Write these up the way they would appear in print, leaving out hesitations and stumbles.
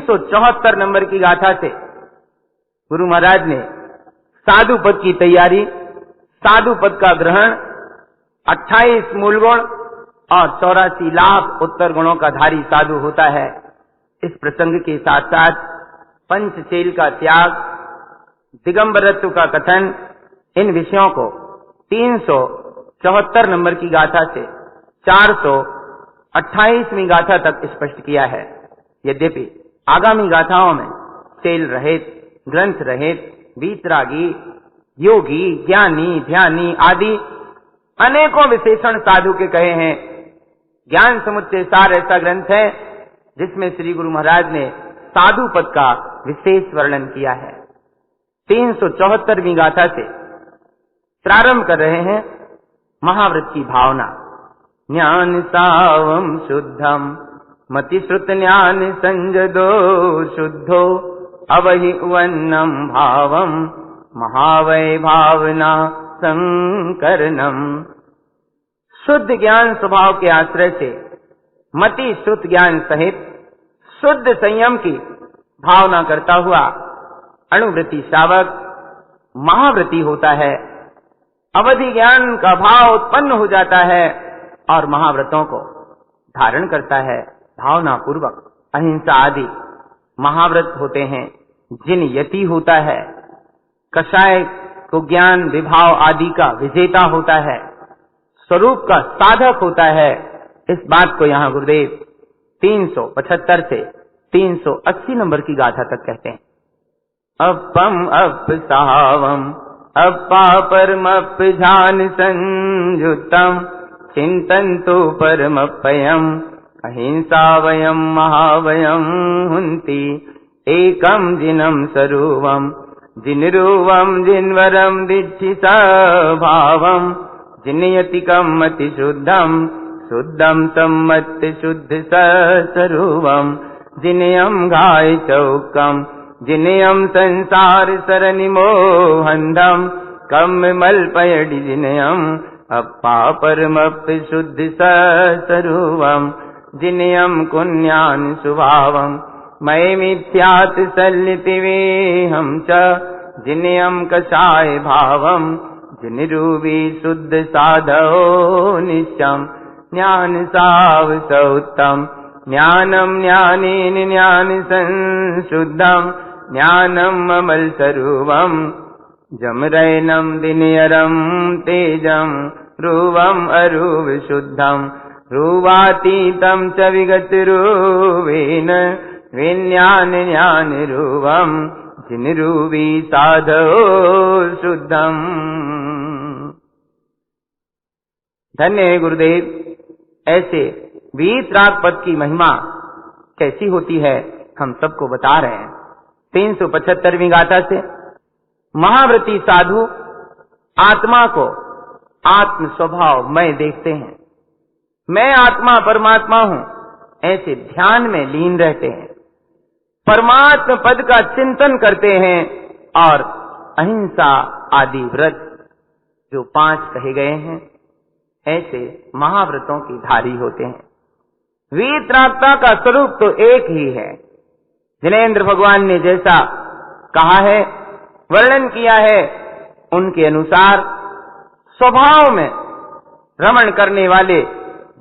374 number की गाथा से गुरु महाराज ने साधु पद की तैयारी, साधु पद का ग्रहण, 28 मूल गुण और 84 लाख उत्तर गुणों का धारी साधु होता है, इस प्रसंग के साथ साथ पंचचेल का त्याग, दिगंबरत्व का कथन, इन विषयों को 374 नंबर की गाथा से 428वीं गाथा तक स्पष्ट किया है। यद्यपि आगामी गाथाओं में चेल रहित, ग्रंथ रहित, वीतरागी, योगी, ज्ञानी, ध्यानी आदि अनेकों विशेषण साधु के कहे हैं। ज्ञान समुच्चय सार ऐसा ग्रंथ है जिसमें श्री गुरु महाराज ने साधु पद का विशेष वर्णन किया है। 374वीं गाथा से प्रारंभ कर रहे हैं महाव्रत की भावना। ज्ञान सावम शुद्धम मति श्रुत ज्ञान संजदो शुद्धो अवहि वन्नम भावम महावै भावना संकरणम। शुद्ध ज्ञान स्वभाव के आश्रय से मति श्रुत ज्ञान सहित शुद्ध संयम की भावना करता हुआ अणुव्रती श्रावक महाव्रती होता है। अवधि ज्ञान का भाव उत्पन्न हो जाता है और महाव्रतों को धारण करता है भावना पूर्वक। अहिंसा आदि महाव्रत होते हैं। जिन यति होता है, कषाय को ज्ञान विभाव आदि का विजेता होता है, स्वरूप का साधक होता है। इस बात को यहाँ गुरुदेव 375 से 380 नंबर की गाथा तक कहते हैं। अपम अप सावम अपा परमप झान संयुतम चिंतन्तु परमपयम अहिंसा वयम महावयम हुंति एकम जिनम सरूवम जिनरूवम जिनवरम दिच्छि भावम जिनयतिकम मति शुद्धम शुद्धम सम्मत शुद्ध सरूवम जिनयम घाय चौकम जिनयम संसार सरनि मोहंदम कम मलपयडि जिनयम अपा परमप शुद्ध सरूवम जिनयम कुन्यान सुभावम मय मिथ्यात सल्लिति वेहम च जिनयम कषाय भावम जिनरूपी शुद्ध साधो निश्चम ज्ञान साव सौत्तम ज्ञानम ज्ञानेन ज्ञान संशुद्धम ज्ञानम अमल स्वरूपम जमरैनम दिनयरम तेजम रूवम अरूप शुद्धम रूवातीतम च विगत रूपेण विज्ञान ज्ञान रूपम जिनरूपी साधो शुद्धम। धन्य है गुरुदेव, ऐसे वीतराग पद की महिमा कैसी होती है हम सबको बता रहे हैं। 375वीं गाथा से महाव्रती साधु आत्मा को आत्म स्वभाव में देखते हैं। मैं आत्मा परमात्मा हूं, ऐसे ध्यान में लीन रहते हैं, परमात्म पद का चिंतन करते हैं और अहिंसा आदि व्रत जो 5 कहे गए हैं ऐसे महाव्रतों की धारी होते हैं। वीतरागता का स्वरूप तो एक ही है। जिनेंद्र भगवान ने जैसा कहा है, वर्णन किया है, उनके अनुसार स्वभाव में रमण करने वाले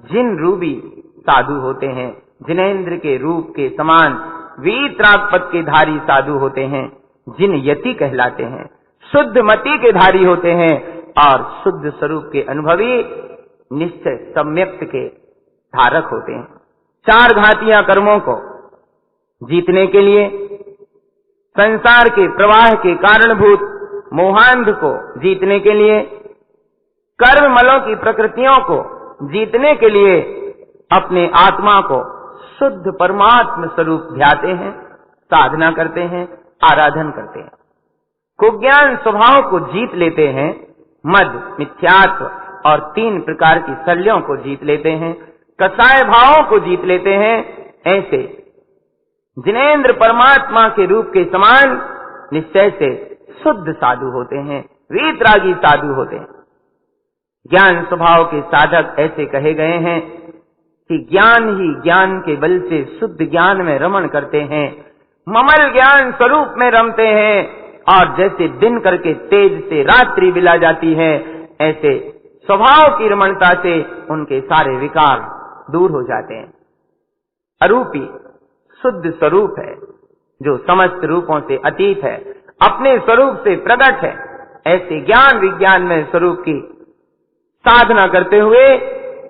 जिन रूपी साधु होते हैं, जिनेंद्र के रूप के समान वीतराग पद के धारी साधु होते हैं, जिन यति कहलाते हैं, शुद्ध मति के धारी होते हैं और शुद्ध स्वरूप के अनुभवी निश्चय सम्यक्त के धारक होते हैं। 4 घातियां कर्मों को जीतने के लिए, संसार के प्रवाह के कारणभूत मोहांध को जीतने के लिए, कर्म मलों की प्रकृतियों को जीतने के लिए अपने आत्मा को शुद्ध परमात्म स्वरूप ध्याते हैं, साधना करते हैं, आराधन करते हैं। कुज्ञान स्वभाव को जीत लेते हैं, मद, मिथ्यात्व और 3 प्रकार की शल्यों को जीत लेते हैं, कसाय भावों को जीत लेते हैं। ऐसे जिनेंद्र परमात्मा के रूप के समान निश्चय से शुद्ध साधु होते हैं, वीतरागी साधु होते हैं। ज्ञान स्वभाव के साधक ऐसे कहे गए हैं कि ज्ञान ही ज्ञान के बल से शुद्ध ज्ञान में रमण करते हैं, ममल ज्ञान स्वरूप में रमते हैं, और जैसे दिन करके तेज से रात्रि बिला जाती है, ऐसे स्वभाव की रमणता से उनके सारे विकार दूर हो जाते हैं। अरूपी शुद्ध स्वरूप है, जो समस्त रूपों से अतीत है, अपने स्वरूप से प्रकट है। ऐसे ज्ञान विज्ञान में स्वरूप की साधना करते हुए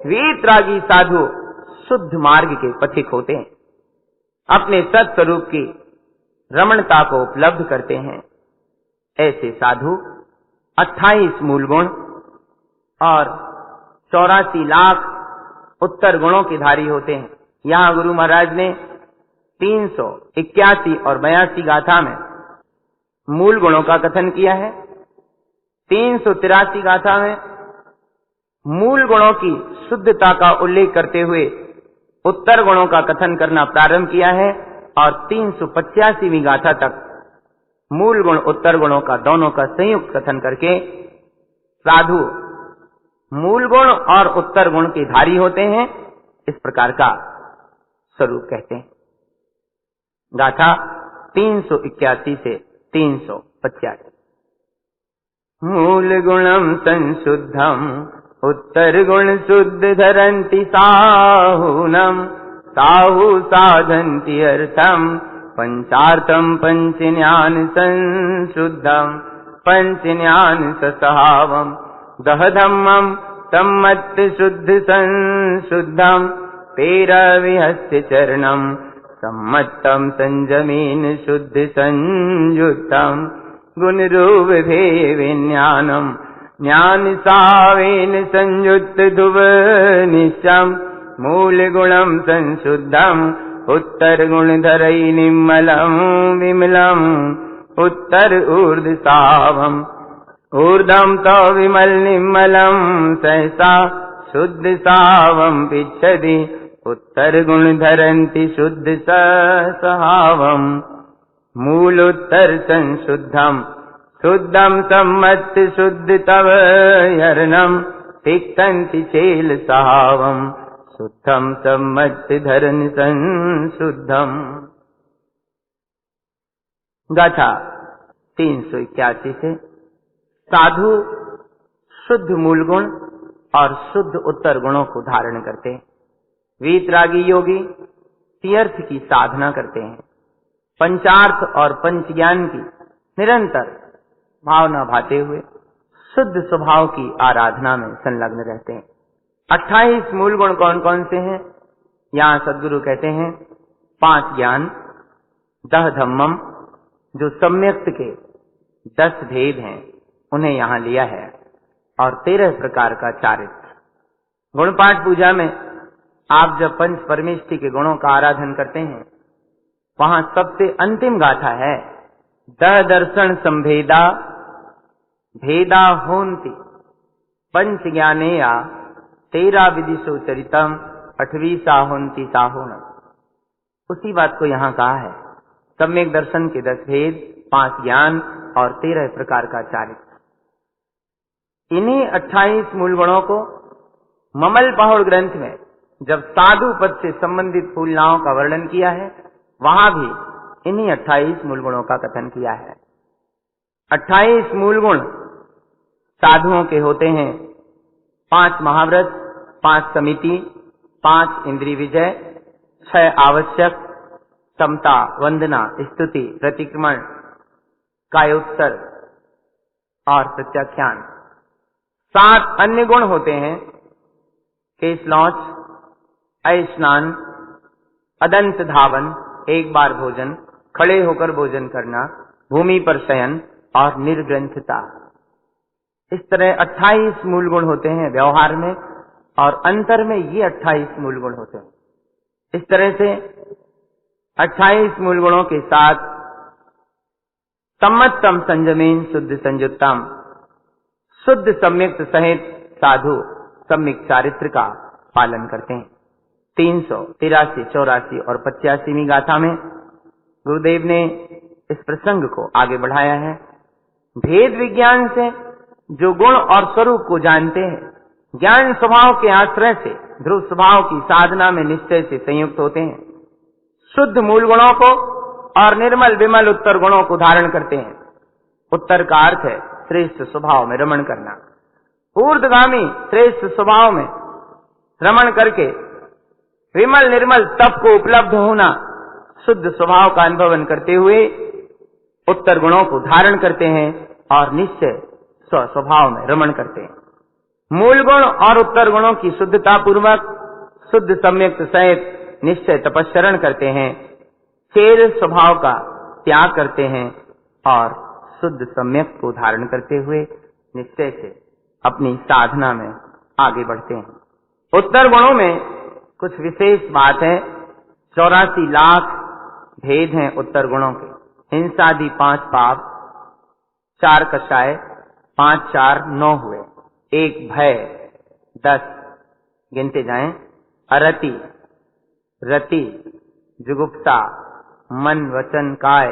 वीतरागी साधु शुद्ध मार्ग के पथिक होते हैं, अपने सत्स्वरूप की रमणता को उपलब्ध करते हैं। ऐसे साधु 28 मूल गुण और 84 लाख उत्तर गुणों के धारी होते हैं। यहाँ गुरु महाराज ने 381 और 82 गाथा में मूल गुणों का कथन किया है। 383 गाथा में मूल गुणों की शुद्धता का उल्लेख करते हुए उत्तर गुणों का कथन करना प्रारंभ किया है, और 385वीं गाथा तक मूल गुण उत्तर गुणों का दोनों का संयुक्त कथन करके साधु मूल गुण और उत्तर गुण के धारी होते हैं, इस प्रकार का स्वरूप कहते हैं। गाथा 381 से 385। मूल गुणम संशुद्धम उत्तर गुण शुद्ध धरन्ति साहूनम साहू साधन्ति अर्थम पंचार्थम पंचन्यान संशुद्धम पंचन्यान ससहावम दहधम्मम सम्मत शुद्ध संशुद्धम तेरा विहस्य चरणम सम्मतम संजमीन शुद्ध संयुक्तम गुण रूप भेविज्ञानम ज्ञान सावेन संयुक्त ध्रुव निश्चम मूल गुणम संशुद्धम उत्तर गुण धरई निम्मलम विमलम उत्तर ऊर्ध सावम ऊर्धम तो विमल निम्मलम सहसा शुद्ध सावम पिच्छति उत्तर गुण धरन्ति शुद्ध सहावम मूल उत्तर संशुद्धम शुद्धम सम्मत शुद्ध तव हरणम तिक्तन्ति चेल सहावम शुद्धम सम्मत धरन संशुद्धम। गाथा 381 से साधु शुद्ध मूल गुण और शुद्ध उत्तर गुणों को धारण करते हैं। वीतरागी योगी तीर्थ की साधना करते हैं, पंचार्थ और पंच ज्ञान की निरंतर भावना भाते हुए शुद्ध स्वभाव की आराधना में संलग्न रहते हैं। 28 मूल गुण कौन कौन से हैं? यहाँ सद्गुरु कहते हैं 5 ज्ञान, 10 धम्मम जो सम्यक्त के 10 भेद हैं उन्हें यहाँ लिया है, और 13 प्रकार का चारित्र। गुणपाठ पूजा में आप जब पंच परमेष्टि के गुणों का आराधन करते हैं, वहां सबसे अंतिम गाथा है दह दर्शन संभेदा भेदा होन्ति पंच ज्ञानेया 13 विदिशो चरितम 8वीं साहोन्ति साहोन। उसी बात को यहाँ कहा है, सम्यक दर्शन के 10 भेद, 5 ज्ञान और 13 प्रकार का चारित्र। इन्हीं 28 मूल गुणों को ममल पहुड़ ग्रंथ में जब साधु पद से संबंधित फूलनाओं का वर्णन किया है, वहां भी इन्हीं 28 मूल गुणों का कथन किया है। 28 मूल गुण साधुओं के होते हैं 5 महाव्रत, 5 समिति, 5 इंद्रिय विजय, 6 आवश्यक, समता, वंदना, स्तुति, प्रतिक्रमण, कायोत्सर्ग और प्रत्याख्यान। 7 अन्य गुण होते हैं केशलौच, स्नान, अदंत धावन, एक बार भोजन, खड़े होकर भोजन करना, भूमि पर शयन और निर्ग्रंथता। इस तरह 28 मूल गुण होते हैं व्यवहार में, और अंतर में ये 28 मूल गुण होते हैं। इस तरह से 28 मूल गुणों के साथ सम्मतम संजमीन शुद्ध संयुक्तम शुद्ध सम्यक्त सहित साधु सम्यक चारित्र का पालन करते हैं। 383, 84 और 85वीं गाथा में गुरुदेव ने इस प्रसंग को आगे बढ़ाया है। भेद विज्ञान से जो गुण और स्वरूप को जानते हैं, ज्ञान स्वभाव के आश्रय से ध्रुव स्वभाव की साधना में निश्चय से संयुक्त होते हैं। शुद्ध मूल गुणों को और निर्मल विमल उत्तर गुणों को धारण करते हैं। उत्तर का अर्थ है श्रेष्ठ स्वभाव में रमण करना। ऊर्ध्वगामी श्रेष्ठ स्वभाव में रमण करके विमल निर्मल तप को उपलब्ध होना, शुद्ध स्वभाव का अनुभवन करते हुए उत्तर गुणों को धारण करते हैं और निश्चय स्वभाव में रमण करते हैं। मूल गुण और उत्तर गुणों की शुद्धता पूर्वक शुद्ध सम्यक सहित निश्चय तपस्सरण करते हैं। चेल स्वभाव का त्याग करते हैं और शुद्ध सम्यक को धारण करते हुए निश्चय से अपनी साधना में आगे बढ़ते हैं। उत्तर गुणों में कुछ विशेष बात है। 84 लाख भेद हैं उत्तर गुणों के। हिंसादि 5 पाप, 4 कषाय, 5 4 9 हुए, 1 भय, 10 गिनते जाएं। अरति, रति, जुगुप्सा, मन वचन काय,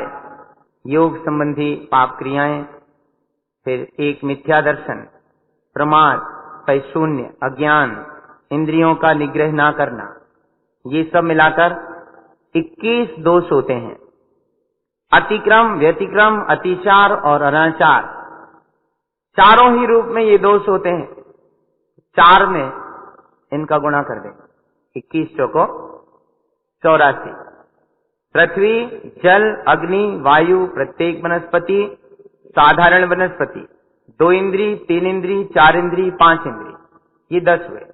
योग संबंधी पाप क्रियाएं, फिर 1 मिथ्या दर्शन, प्रमाद, पैशून्य, अज्ञान, इंद्रियों का निग्रह ना करना, ये सब मिलाकर 21 दोष होते हैं। अतिक्रम, व्यतिक्रम, अतिचार और अनाचार, चारों ही रूप में ये दोष होते हैं। 4 में इनका गुणा कर दें, 21 चौको 84। पृथ्वी, जल, अग्नि, वायु, प्रत्येक वनस्पति, साधारण वनस्पति, 2 इंद्री, 3 इंद्री, 4 इंद्री, 5 इंद्री, ये 10 हुए।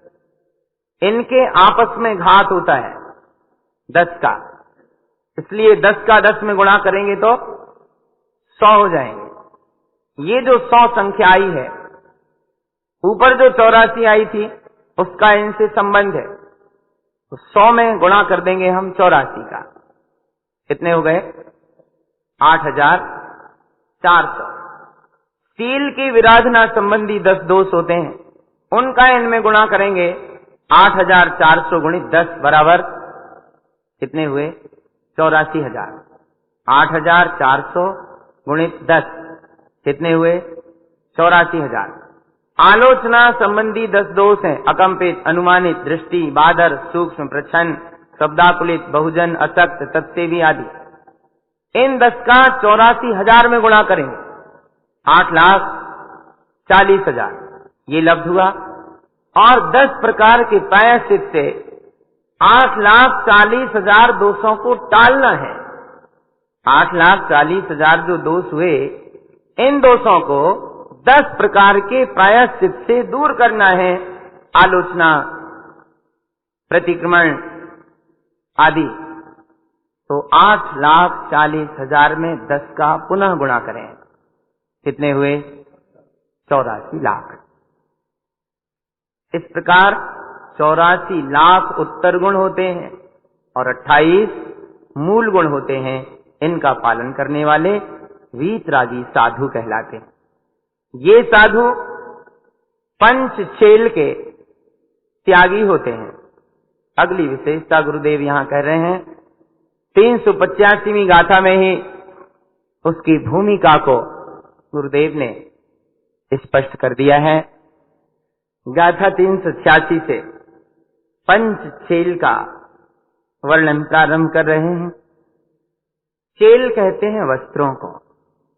इनके आपस में घात होता है 10 का, इसलिए 10 का 10 में गुणा करेंगे तो 100 हो जाएंगे। ये जो 100 संख्या आई है, ऊपर जो 84 आई थी उसका इनसे संबंध है, तो 100 में गुणा कर देंगे हम 84 का। कितने हो गए? 8400। शील की विराधना संबंधी 10 दोष होते हैं, उनका इनमें गुणा करेंगे। 8400 गुणित 10 बराबर कितने हुए? 84,000। 8400 गुणित 10 कितने हुए? 84,000। आलोचना संबंधी 10 दोष हैं। अकंपित, अनुमानित, दृष्टि, बादर, सूक्ष्म, प्रच्छन्न, शब्दाकुलित, बहुजन, असक्त, तत्सेवी आदि। इन 10 का 84,000 में गुणा करेंगे, 8,40,000 ये लब्ध हुआ। और 10 प्रकार के प्रायश्चित से 8,40,000 दोषों को टालना है। 8,40,000 जो दोष हुए, इन दोषों को 10 प्रकार के प्रायश्चित से दूर करना है। आलोचना, प्रतिक्रमण आदि। तो 8,40,000 में 10 का पुनः गुणा करें, कितने हुए? 84 लाख। इस प्रकार 84 लाख उत्तर गुण होते हैं और 28 मूल गुण होते हैं। इनका पालन करने वाले वीतरागी साधु कहलाते हैं। ये साधु पंचछेल के त्यागी होते हैं। अगली विशेषता गुरुदेव यहां कह रहे हैं, 385वीं गाथा में ही उसकी भूमिका को गुरुदेव ने स्पष्ट कर दिया है। गाथा 386 से पंचछेल का वर्णन प्रारंभ कर रहे हैं। चेल कहते हैं वस्त्रों को,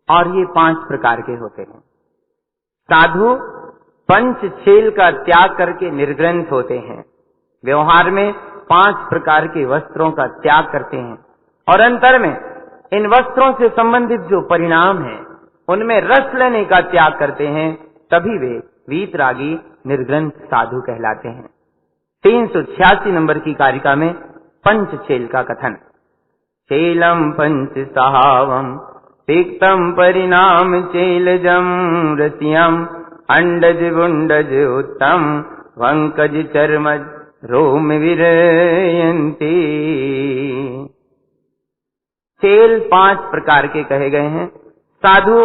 और ये 5 प्रकार के होते हैं। साधु पंचछेल का त्याग करके निर्ग्रंथ होते हैं। व्यवहार में 5 प्रकार के वस्त्रों का त्याग करते हैं और अंतर में इन वस्त्रों से संबंधित जो परिणाम है उनमें रस लेने का त्याग करते हैं। तभी वे वीतरागी निर्ग्रंथ साधु कहलाते हैं। 386 नंबर की कारिका में पंचछेल का कथन। चेलम पंच सहावम तिक्तम परिणाम चेलजम रसियम अंडज बुंडज उत्तम वंकज चर्मज रोम विरयंती। चेल 5 प्रकार के कहे गए हैं। साधु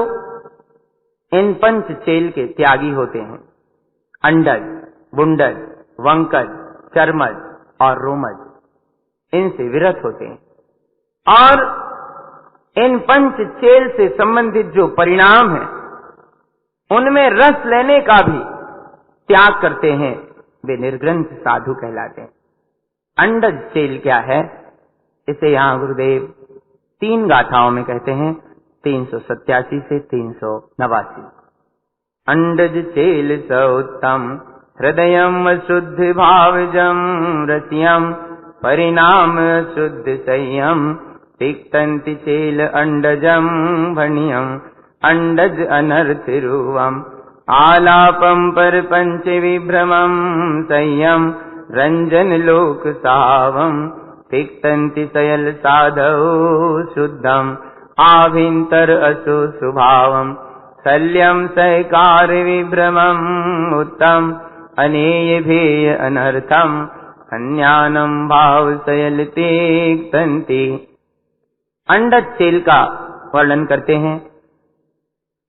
इन पंच चेल के त्यागी होते हैं। अंडज, बुंडज, वंकज, चर्मज और रोमज, इनसे विरत होते हैं और इन पंच चेल से संबंधित जो परिणाम है उनमें रस लेने का भी त्याग करते हैं। वे निर्ग्रंथ साधु कहलाते हैं। अंडज चेल क्या है, इसे यहां गुरुदेव 3 गाथाओं में कहते हैं 387 से 389। अंडज चेल सौत्तम हृदयम शुद्ध भावजम रसियम परिणाम शुद्ध संयम तिक्तंति चेल अंडजम भणियम अंडज अनर्थ रूवम आलापम पर पंच विभ्रमम संयम रंजन लोक सावम तिक्तंति सयल साधौ शुद्धम आभिंतर असु सुभावम शल्यम सहकार विभ्रमम उत्तम अनेय भेय अनर्थम अन्यानम भाव सयल तिक्तंति। अंडज चेल का वर्णन करते हैं।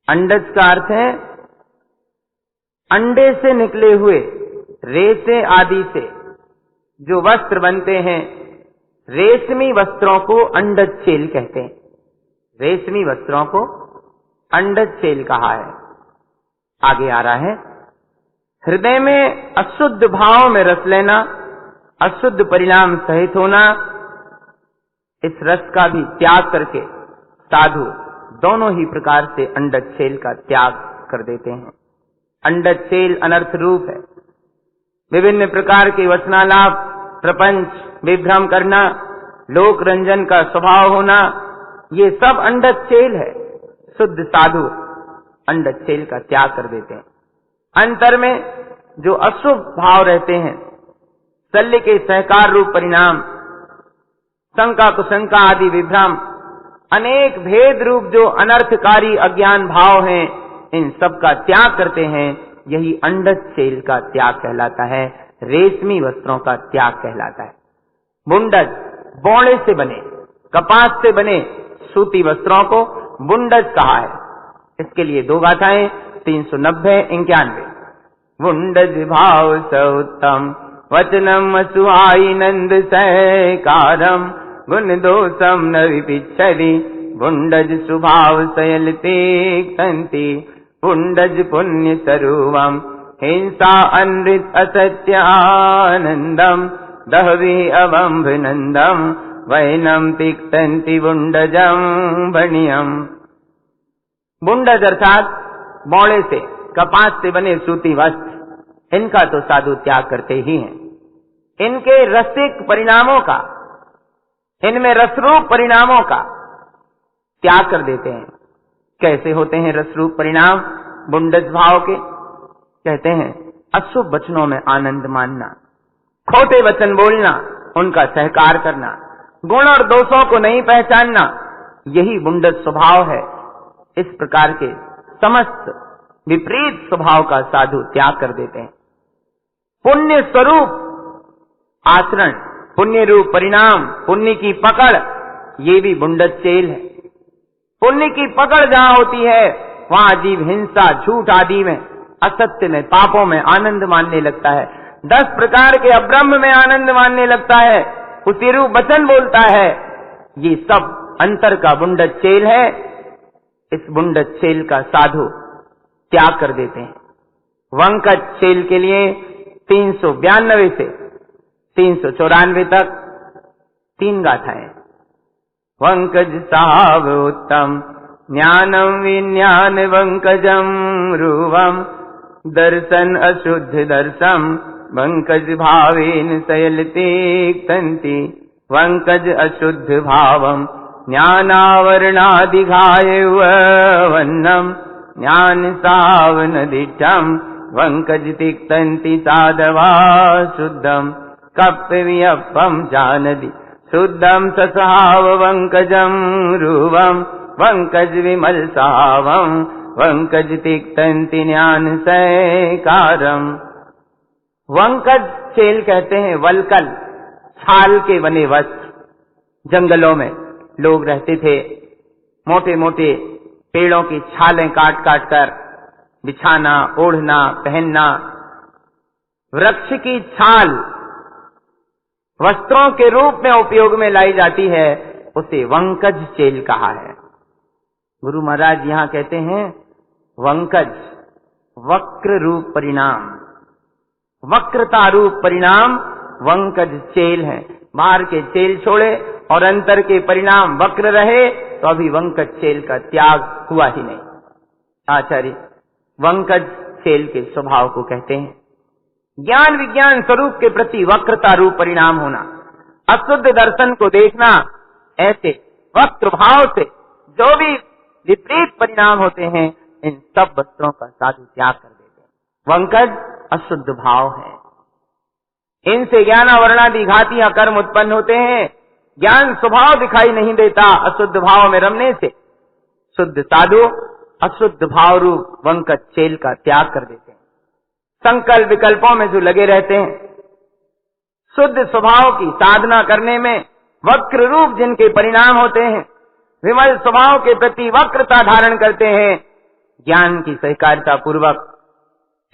अंडज का अर्थ है अंडे से निकले हुए रेशे आदि से जो वस्त्र बनते हैं, रेशमी वस्त्रों को अंडज चेल कहते हैं। रेशमी वस्त्रों को अंडज चेल कहा है। आगे आ रहा है, हृदय में अशुद्ध भाव में रस लेना, अशुद्ध परिणाम सहित होना, इस रस का भी त्याग करके साधु दोनों ही प्रकार से अंडज चेल का त्याग कर देते हैं। अंडज चेल अनर्थ रूप है। विभिन्न प्रकार के वचनालाप, प्रपंच, विभ्रम करना, लोक रंजन का स्वभाव होना, ये सब अंडज चेल है। शुद्ध साधु अंडज चेल का त्याग कर देते हैं। अंतर में जो अशुभ भाव रहते हैं, शल्य के सहकार रूप परिणाम, शंका कुशंका आदि विभ्रम, अनेक भेद रूप जो अनर्थकारी अज्ञान भाव हैं, इन सब का त्याग करते हैं। यही अंडज चेल का त्याग कहलाता है, रेशमी वस्त्रों का त्याग कहलाता है। बुंडज बौड़े से बने, कपास से बने सूती वस्त्रों को बुंडज कहा है। इसके लिए 2 गाथाएं 390, 91। बुंडज भाव सौत्तम वचनम सुहाई नंद सहकारम गुण दोषम न विपिच्छति बुंडज स्वभाव सयल तिक्तंति बुंडज पुण्य स्वरूपम हिंसा अनृत असत्य आनंदम दहवी अवंभ नंदम वैनम तिक्तंति बुंडजम भणियम। बुंडज अर्थात बौड़े से, कपास से बने सूती वस्त्र, इनका तो साधु त्याग करते ही हैं। इनके रसिक परिणामों का, इनमें रसरूप परिणामों का त्याग कर देते हैं। कैसे होते हैं रसरूप परिणाम बुंडज भाव के? कहते हैं अशुभ वचनों में आनंद मानना, खोटे वचन बोलना, उनका सहकार करना, गुण और दोषों को नहीं पहचानना, यही बुंडज स्वभाव है। इस प्रकार के समस्त विपरीत स्वभाव का साधु त्याग कर देते हैं। पुण्य स्वरूप आचरण, पुण्य रूप परिणाम, पुण्य की पकड़, ये भी बुंडज चेल है। पुण्य की पकड़ जहां होती है, वहां जीव हिंसा, झूठ आदि में, असत्य में, पापों में आनंद मानने लगता है। 10 प्रकार के अब्रह्म में आनंद मानने लगता है, उसी रूप वचन बोलता है। ये सब अंतर का बुंडज चेल है। इस बुंडज चेल का साधु त्याग कर देते हैं। वंकज चेल के लिए 392 से 394 तक 3 गाथाएं। वंकज साव उत्तम ज्ञानम विज्ञान वंकजम रूपम दर्शन अशुद्ध दर्शम वंकज भावेन सयल तिक्तंति वंकज अशुद्ध भावम ज्ञानावरणादिघाय वन्नम ज्ञान सावन दिठम वंकज तिक्तंति साधवा शुद्धम कप्यवियप्पम जानदि शुद्धम ससाव वंकजम रूपम वंकज विमल सावम वंकज तिक्तंति ज्ञान सहकारम। वंकज चेल कहते हैं वलकल, छाल के बने वस्त्र। जंगलों में लोग रहते थे, मोटे मोटे पेड़ों की छालें काट काट कर बिछाना, ओढ़ना, पहनना। वृक्ष की छाल वस्त्रों के रूप में उपयोग में लाई जाती है, उसे वंकज चेल कहा है। गुरु महाराज यहां कहते हैं वंकज वक्र रूप परिणाम, वक्रता रूप परिणाम वंकज चेल है। बाहर के चेल छोड़े और अंतर के परिणाम वक्र रहे तो अभी वंकट चेल का त्याग हुआ ही नहीं। आचार्य वंकट चेल के स्वभाव को कहते हैं ज्ञान विज्ञान स्वरूप के प्रति वक्रता रूप परिणाम होना, अशुद्ध दर्शन को देखना, ऐसे वक्र भाव से जो भी विपरीत परिणाम होते हैं इन सब वस्त्रों का साधु त्याग कर देते हैं। वंकट अशुद्ध भाव है, इनसे ज्ञान वर्णादि घातीय कर्म उत्पन्न होते हैं। ज्ञान स्वभाव दिखाई नहीं देता अशुद्ध भाव में रमने से। शुद्ध साधु अशुद्ध भाव रूप वंकट चेल का त्याग कर देते हैं। संकल्प विकल्पों में जो लगे रहते हैं, शुद्ध स्वभाव की साधना करने में वक्र रूप जिनके परिणाम होते हैं, विमल स्वभाव के प्रति वक्रता धारण करते हैं, ज्ञान की सहकारिता पूर्वक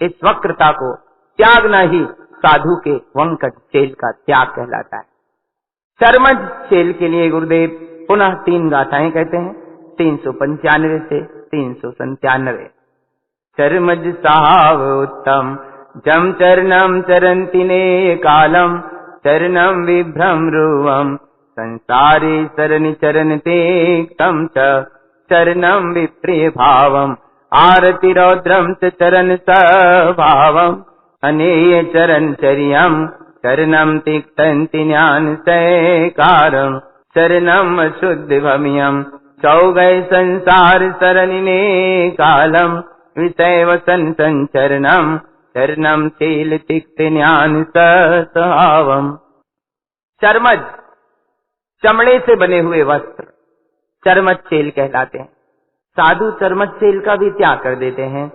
इस वक्रता को त्यागना ही साधु के वंकट चेल का त्याग कहलाता है। चर्मज चेल के लिए गुरुदेव पुनः 3 गाथाएं कहते हैं 395 से 397। चर्मज साव उत्तम जम चरणम चरंति ने कालम चरणम विभ्रम रूवम संसारे सरनि चरण ते तम च चरणम विप्रिय भावम आरति रौद्रम च चरण स्वभावम अनेय चरण चर्यम चरणम तिक्तंति ज्ञान सैकारम चरणम अशुद्ध भमियम चौगय संसार सरनिने कालम विषय वसन संचरणम चरणम चेल तिक्त ज्ञान सहावम। चर्मज चमड़े से बने हुए वस्त्र चर्मज चेल कहलाते हैं। साधु चर्मज चेल का भी त्याग कर देते हैं,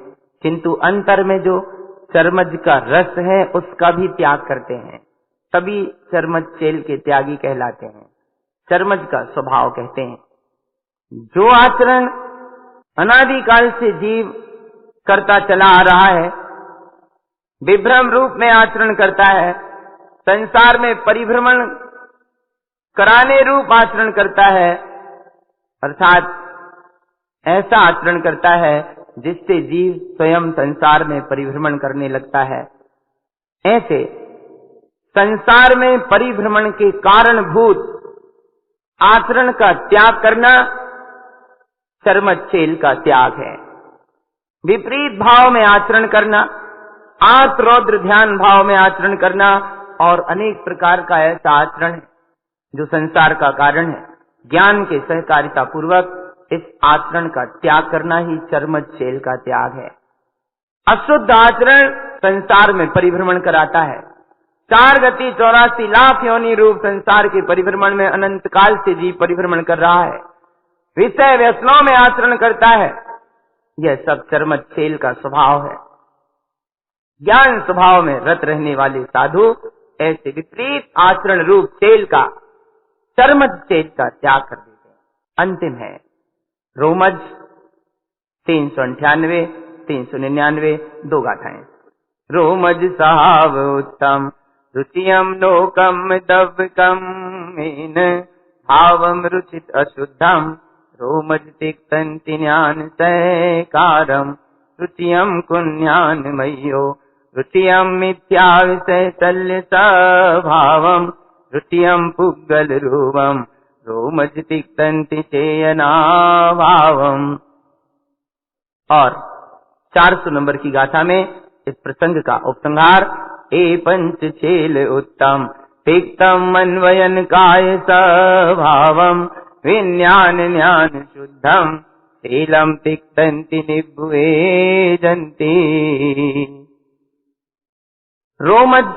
किंतु अंतर में जो चर्मज का रस है उसका भी त्याग करते हैं, तभी चर्मज चेल के त्यागी कहलाते हैं। चर्मज का स्वभाव कहते हैं जो आचरण अनादिकाल से जीव करता चला आ रहा है, विभ्रम रूप में आचरण करता है, संसार में परिभ्रमण कराने रूप आचरण करता है, अर्थात ऐसा आचरण करता है जिससे जीव स्वयं संसार में परिभ्रमण करने लगता है। ऐसे संसार में परिभ्रमण के कारणभूत आचरण का त्याग करना चर्मज चेल का त्याग है। विपरीत भाव में आचरण करना, आत्रौद्र ध्यान भाव में आचरण करना और अनेक प्रकार का ऐसा आचरण है जो संसार का कारण है, ज्ञान के सहकारिता पूर्वक इस आचरण का त्याग करना ही चर्मज चेल का त्याग है। अशुद्ध आचरण संसार में परिभ्रमण कराता है। 4 गति 84 लाख योनि रूप संसार के परिभ्रमण में अनंत काल से जीव परिभ्रमण कर रहा है, विषय व्यसनों में आचरण करता है, यह सब चर्मज चेल का स्वभाव है। ज्ञान स्वभाव में रत रहने वाले साधु ऐसे विपरीत आचरण रूप चेल का, चर्मज चेल का त्याग कर देते हैं। अंतिम है रोमज 398 399 2 गाथाएं। रोमज साव उत्तम रुचियम लोकम दव्यकम मेन भावम रुचित अशुद्धम रोमज तिक्तंति ज्ञान सैकारम रुचियम कुन्यान मय्यो रुचियम मिथ्या विषय शल्य स्वभावम रुचियम पुग्गल रूपम रोमज तिक्तंति चेयना भावम। और 400 नंबर की गाथा में इस प्रसंग का उपसंहार ए पंच चेल उत्तम तिक्तम अन्वयन काय स्वभावम विज्ञान ज्ञान शुद्धम चेलम तिक्तंति निभुए जंती। रोमज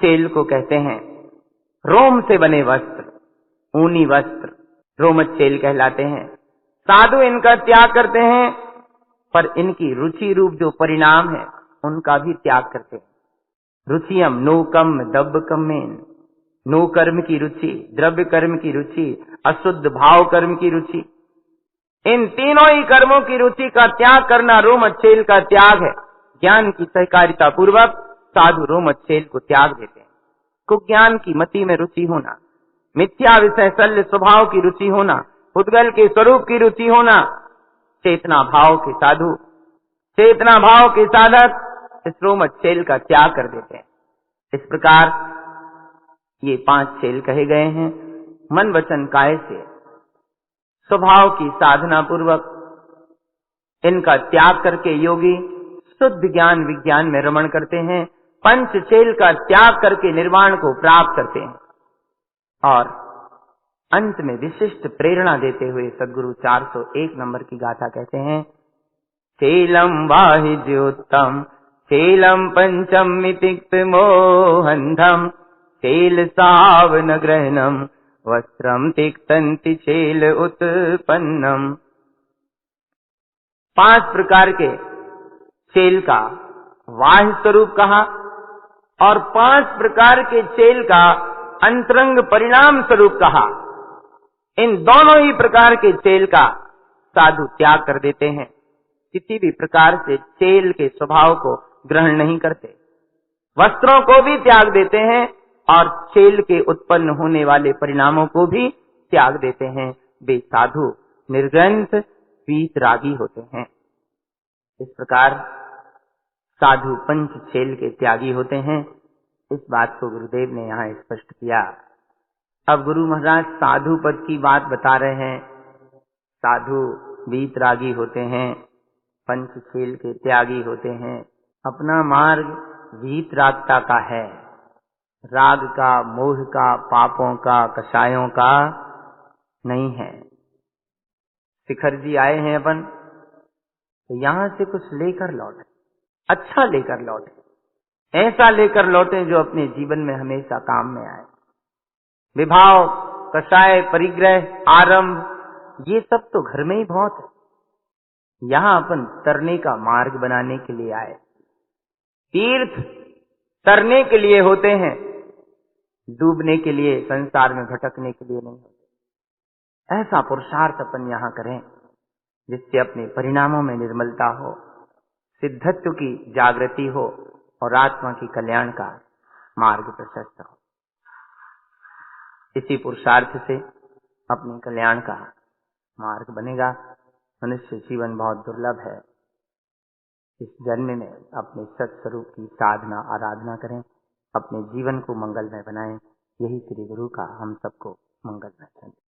चेल को कहते हैं रोम से बने वस्त्र, ऊनी वस्त्र रोमज चेल कहलाते हैं। साधु इनका त्याग करते हैं, पर इनकी रुचि रूप जो परिणाम है उनका भी त्याग करते हैं। रुचियम नो कम दब कमेन, नो कर्म की रुचि, द्रव्य कर्म की रुचि, अशुद्ध भाव कर्म की रुचि, इन तीनों ही कर्मों की रुचि का त्याग करना रोमज चेल का त्याग है। ज्ञान की सहकारिता पूर्वक साधु रोमज चेल को त्याग देते हैं। कुज्ञान की मति में रुचि होना, मिथ्या विषय शल्य स्वभाव की रुचि होना, उद्गल के स्वरूप की रुचि होना, चेतना भाव के साधु, चेतना भाव के साधक इस रोमज चेल का त्याग कर देते हैं। इस प्रकार ये 5 चेल कहे गए हैं। मन वचन काय से स्वभाव की साधना पूर्वक इनका त्याग करके योगी शुद्ध ज्ञान विज्ञान में रमण करते हैं, पंचशैल का त्याग करके निर्वाण को प्राप्त करते हैं। और अंत में विशिष्ट प्रेरणा देते हुए सद्गुरु 401 नंबर की गाथा कहते हैं, शैलम वाहिज्योत्तम शैलम पंचम तिक्त मोहंधम शैल सावन ग्रहणम वस्त्रम तिक्तंति शैल उत्पन्नम। 5 प्रकार के शैल का वाह्य स्वरूप कहा और 5 प्रकार के शैल का अंतरंग परिणाम स्वरूप कहा। इन दोनों ही प्रकार के शैल का साधु त्याग कर देते हैं, किसी भी प्रकार से शैल के स्वभाव को ग्रहण नहीं करते, वस्त्रों को भी त्याग देते हैं और शैल के उत्पन्न होने वाले परिणामों को भी त्याग देते हैं। वे साधु निर्ग्रंथ वीतरागी होते हैं। इस प्रकार साधु पंचशैल के त्यागी होते हैं। इस बात को गुरुदेव ने यहाँ स्पष्ट किया। अब गुरु महाराज साधु पद की बात बता रहे हैं। साधु वीतरागी होते हैं, पंचशैल के त्यागी होते हैं। अपना मार्ग वीतरागता का है, राग का, मोह का, पापों का, कषायों का नहीं है। शिखर जी आए हैं अपन, तो यहां से कुछ लेकर लौटे, अच्छा लेकर लौटे, ऐसा लेकर लौटे जो अपने जीवन में हमेशा काम में आए। विभाव, कषाय, परिग्रह, आरंभ, ये सब तो घर में ही बहुत है। यहां अपन तरने का मार्ग बनाने के लिए आए। तीर्थ तरने के लिए होते हैं, डूबने के लिए, संसार में भटकने के लिए नहीं होते। ऐसा पुरुषार्थ अपन यहां करें जिससे अपने परिणामों में निर्मलता हो, सिद्धत्व की जागृति हो और आत्मा की कल्याण का मार्ग प्रशस्त हो। इसी पुरुषार्थ से अपने कल्याण का मार्ग बनेगा। मनुष्य जीवन बहुत दुर्लभ है। इस जन्म में अपने सत्स्वरूप की साधना आराधना करें, अपने जीवन को मंगलमय बनाएं। यही श्री गुरु का हम सबको मंगलमय संदेश।